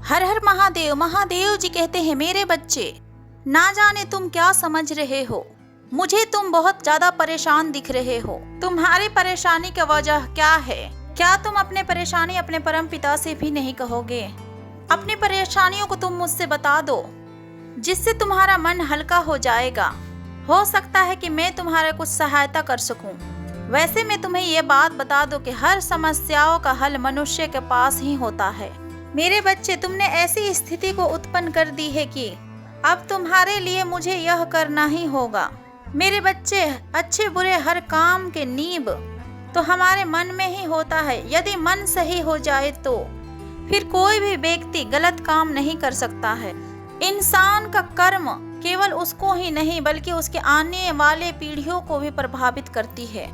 हर हर महादेव। महादेव जी कहते हैं, मेरे बच्चे, ना जाने तुम क्या समझ रहे हो, मुझे तुम बहुत ज्यादा परेशान दिख रहे हो। तुम्हारी परेशानी की वजह क्या है? क्या तुम अपने परेशानी अपने परम पिता से भी नहीं कहोगे? अपनी परेशानियों को तुम मुझसे बता दो, जिससे तुम्हारा मन हल्का हो जाएगा। हो सकता है कि मैं तुम्हारा कुछ सहायता कर सकूं। वैसे मैं तुम्हें ये बात बता दूं कि हर समस्याओं का हल मनुष्य के पास ही होता है। मेरे बच्चे, तुमने ऐसी स्थिति को उत्पन्न कर दी है कि अब तुम्हारे लिए मुझे यह करना ही होगा। मेरे बच्चे, अच्छे बुरे हर काम के नींव तो हमारे मन में ही होता है। यदि मन सही हो जाए तो फिर कोई भी व्यक्ति गलत काम नहीं कर सकता है। इंसान का कर्म केवल उसको ही नहीं बल्कि उसके आने वाले पीढ़ियों को भी प्रभावित करती है।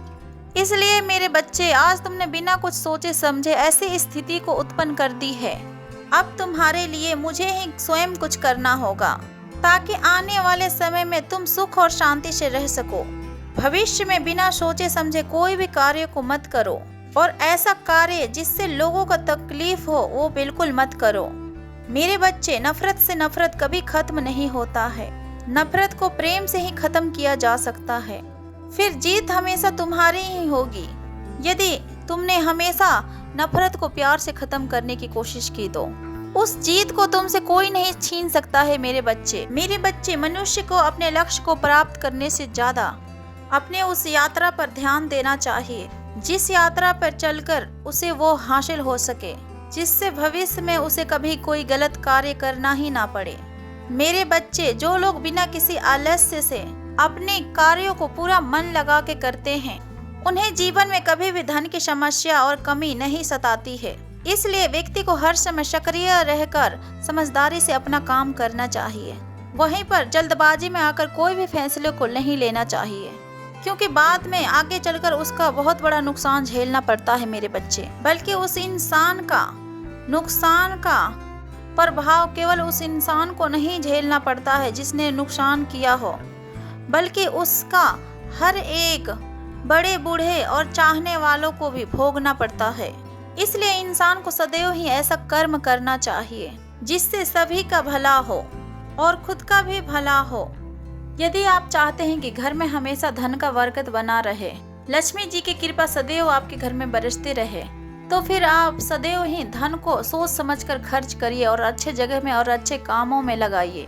इसलिए मेरे बच्चे, आज तुमने बिना कुछ सोचे समझे ऐसी स्थिति को उत्पन्न कर दी है। अब तुम्हारे लिए मुझे ही स्वयं कुछ करना होगा, ताकि आने वाले समय में तुम सुख और शांति से रह सको। भविष्य में बिना सोचे समझे कोई भी कार्य को मत करो, और ऐसा कार्य जिससे लोगों को तकलीफ हो वो बिल्कुल मत करो। मेरे बच्चे, नफरत से नफरत कभी खत्म नहीं होता है। नफरत को प्रेम से ही खत्म किया जा सकता है। फिर जीत हमेशा तुम्हारी ही होगी। यदि तुमने हमेशा नफरत को प्यार से खत्म करने की कोशिश की तो उस जीत को तुमसे कोई नहीं छीन सकता है। मेरे बच्चे, मनुष्य को अपने लक्ष्य को प्राप्त करने से ज्यादा अपने उस यात्रा पर ध्यान देना चाहिए, जिस यात्रा पर चलकर उसे वो हासिल हो सके, जिससे भविष्य में उसे कभी कोई गलत कार्य करना ही ना पड़े। मेरे बच्चे, जो लोग बिना किसी आलस्य से अपने कार्यों को पूरा मन लगा के करते हैं, उन्हें जीवन में कभी भी धन की समस्या और कमी नहीं सताती है। इसलिए व्यक्ति को हर समय सक्रिय रहकर समझदारी से अपना काम करना चाहिए। वहीं पर जल्दबाजी में आकर कोई भी फैसले को नहीं लेना चाहिए, क्योंकि बाद में आगे चलकर उसका बहुत बड़ा नुकसान झेलना पड़ता है। मेरे बच्चे, बल्कि उस इंसान का नुकसान का प्रभाव केवल उस इंसान को नहीं झेलना पड़ता है जिसने नुकसान किया हो, बल्कि उसका हर एक बड़े बूढ़े और चाहने वालों को भी भोगना पड़ता है। इसलिए इंसान को सदैव ही ऐसा कर्म करना चाहिए जिससे सभी का भला हो और खुद का भी भला हो। यदि आप चाहते हैं कि घर में हमेशा धन का बरकत बना रहे, लक्ष्मी जी की कृपा सदैव आपके घर में बरसती रहे, तो फिर आप सदैव ही धन को सोच समझकर खर्च करिए और अच्छे जगह में और अच्छे कामों में लगाइए,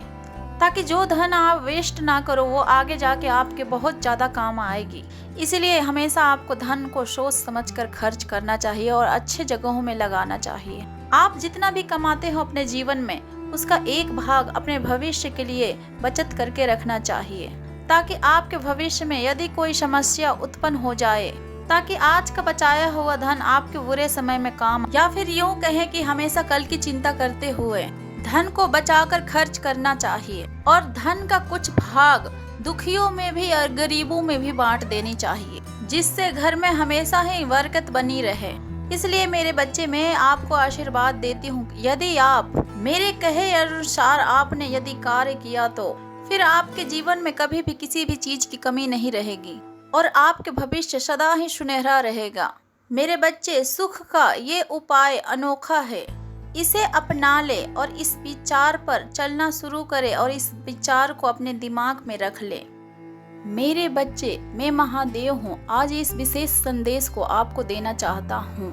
ताकि जो धन आप वेस्ट ना करो वो आगे जाके आपके बहुत ज़्यादा काम आएगी। इसलिए हमेशा आपको धन को सोच समझकर खर्च करना चाहिए और अच्छे जगहों में लगाना चाहिए। आप जितना भी कमाते हो अपने जीवन में, उसका एक भाग अपने भविष्य के लिए बचत करके रखना चाहिए, ताकि आपके भविष्य में यदि कोई समस्या उत्पन्न हो जाए, ताकि आज का बचाया हुआ धन आपके बुरे समय में काम, या फिर यूँ कहें कि हमेशा कल की चिंता करते हुए धन को बचाकर खर्च करना चाहिए, और धन का कुछ भाग दुखियों में भी और गरीबों में भी बांट देनी चाहिए, जिससे घर में हमेशा ही बरकत बनी रहे। इसलिए मेरे बच्चे, मैं आपको आशीर्वाद देती हूँ, यदि आप मेरे कहे अनुसार आपने यदि कार्य किया तो फिर आपके जीवन में कभी भी किसी भी चीज की कमी नहीं रहेगी और आपके भविष्य सदा ही सुनहरा रहेगा। मेरे बच्चे, सुख का ये उपाय अनोखा है, इसे अपना ले और इस विचार पर चलना शुरू करे और इस विचार को अपने दिमाग में रख ले। मेरे बच्चे, मैं महादेव हूँ। आज इस विशेष संदेश को आपको देना चाहता हूँ।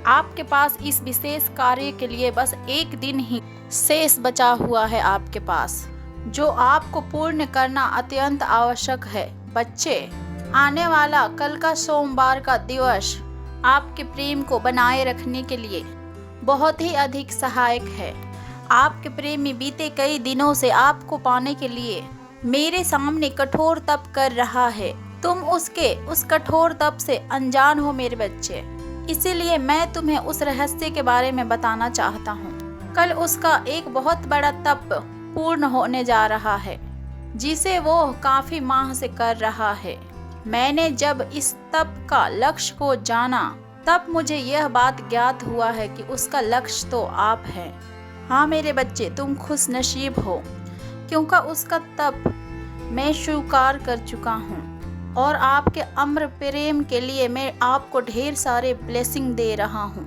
आपके पास इस विशेष कार्य के लिए बस एक दिन ही शेष बचा हुआ है आपके पास, जो आपको पूर्ण करना अत्यंत आवश्यक है। बच्चे, आने वाला कल का सोमवार का दिवस आपके प्रेम को बनाए रखने के लिए बहुत ही अधिक सहायक है। आपके प्रेमी बीते कई दिनों से आपको पाने के लिए मेरे सामने कठोर तप कर रहा है। तुम उसके उस कठोर तप से अनजान हो मेरे बच्चे, इसीलिए मैं तुम्हें उस रहस्य के बारे में बताना चाहता हूँ। कल उसका एक बहुत बड़ा तप पूर्ण होने जा रहा है, जिसे वो काफी माह से कर रहा है। मैंने जब इस तप का लक्ष्य को जाना, तब मुझे यह बात ज्ञात हुआ है कि उसका लक्ष्य तो आप हैं। हाँ मेरे बच्चे, तुम खुश नसीब हो, क्योंकि उसका तप मैं स्वीकार कर चुका हूँ और आपके अम्र प्रेम के लिए मैं आपको ढेर सारे ब्लेसिंग दे रहा हूँ।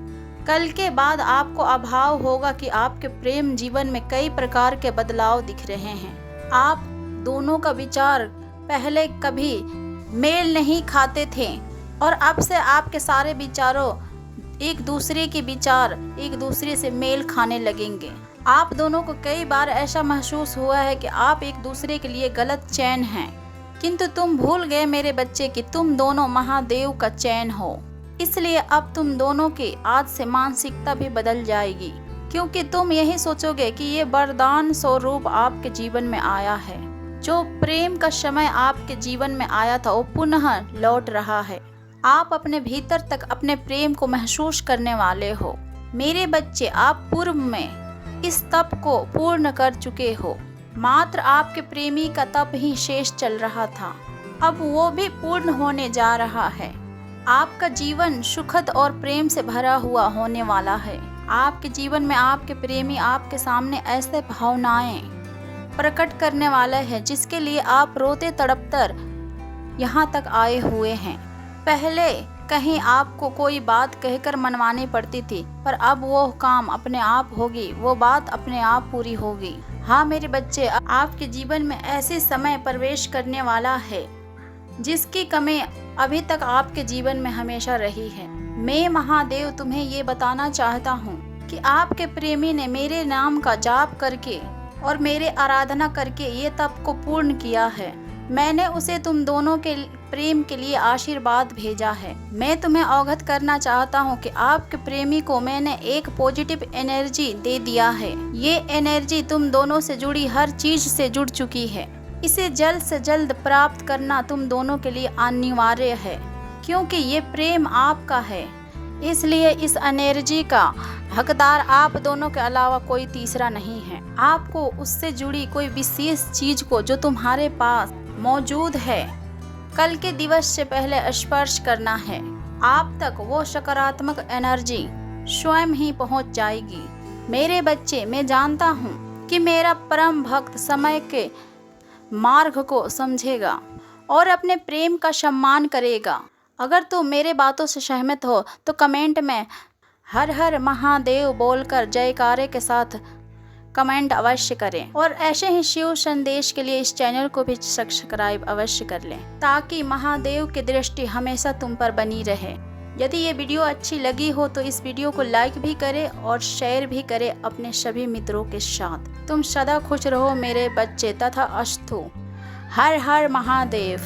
कल के बाद आपको अभाव होगा कि आपके प्रेम जीवन में कई प्रकार के बदलाव दिख रहे हैं। आप दोनों का विचार पहले कभी मेल नहीं खाते थे और अब से आपके सारे विचारों एक दूसरे के विचार एक दूसरे से मेल खाने लगेंगे। आप दोनों को कई बार ऐसा महसूस हुआ है कि आप एक दूसरे के लिए गलत चैन हैं, किंतु तुम भूल गए मेरे बच्चे कि तुम दोनों महादेव का चैन हो। इसलिए अब तुम दोनों की आज से मानसिकता भी बदल जाएगी, क्योंकि तुम यही सोचोगे कि ये वरदान स्वरूप आपके जीवन में आया है। जो प्रेम का समय आपके जीवन में आया था वो पुनः लौट रहा है। आप अपने भीतर तक अपने प्रेम को महसूस करने वाले हो। मेरे बच्चे, आप पूर्व में इस तप को पूर्ण कर चुके हो। मात्र आपके प्रेमी का तप ही शेष चल रहा था, अब वो भी पूर्ण होने जा रहा है। आपका जीवन सुखद और प्रेम से भरा हुआ होने वाला है। आपके जीवन में आपके प्रेमी आपके सामने ऐसे भावनाएं प्रकट करने वाला है जिसके लिए आप रोते तड़पतर यहाँ तक आए हुए हैं। पहले कहीं आपको कोई बात कहकर मनवानी पड़ती थी, पर अब वो काम अपने आप होगी, वो बात अपने आप पूरी होगी। हाँ मेरे बच्चे, आपके जीवन में ऐसे समय प्रवेश करने वाला है जिसकी कमी अभी तक आपके जीवन में हमेशा रही है। मैं महादेव तुम्हें ये बताना चाहता हूँ कि आपके प्रेमी ने मेरे नाम का जाप करके और मेरे आराधना करके ये तप को पूर्ण किया है। मैंने उसे तुम दोनों के प्रेम के लिए आशीर्वाद भेजा है। मैं तुम्हें अवगत करना चाहता हूँ कि आपके प्रेमी को मैंने एक पॉजिटिव एनर्जी दे दिया है। ये एनर्जी तुम दोनों से जुड़ी हर चीज से जुड़ चुकी है। इसे जल्द से जल्द प्राप्त करना तुम दोनों के लिए अनिवार्य है, क्योंकि ये प्रेम आपका है। इसलिए इस एनर्जी का हकदार आप दोनों के अलावा कोई तीसरा नहीं है। आपको उससे जुड़ी कोई विशेष चीज को जो तुम्हारे पास मौजूद है कल के दिवस से पहले स्पर्श करना है। आप तक वो सकारात्मक एनर्जी स्वयं ही पहुंच जाएगी। मेरे बच्चे, मैं जानता हूँ कि मेरा परम भक्त समय के मार्ग को समझेगा और अपने प्रेम का सम्मान करेगा। अगर तुम मेरे बातों से सहमत हो तो कमेंट में हर हर महादेव बोलकर जयकारे के साथ कमेंट अवश्य करें और ऐसे ही शिव संदेश के लिए इस चैनल को भी सब्सक्राइब अवश्य कर लें, ताकि महादेव की दृष्टि हमेशा तुम पर बनी रहे। यदि ये वीडियो अच्छी लगी हो तो इस वीडियो को लाइक भी करें और शेयर भी करें अपने सभी मित्रों के साथ। तुम सदा खुश रहो मेरे बच्चे, तथा अस्तु। हर हर महादेव।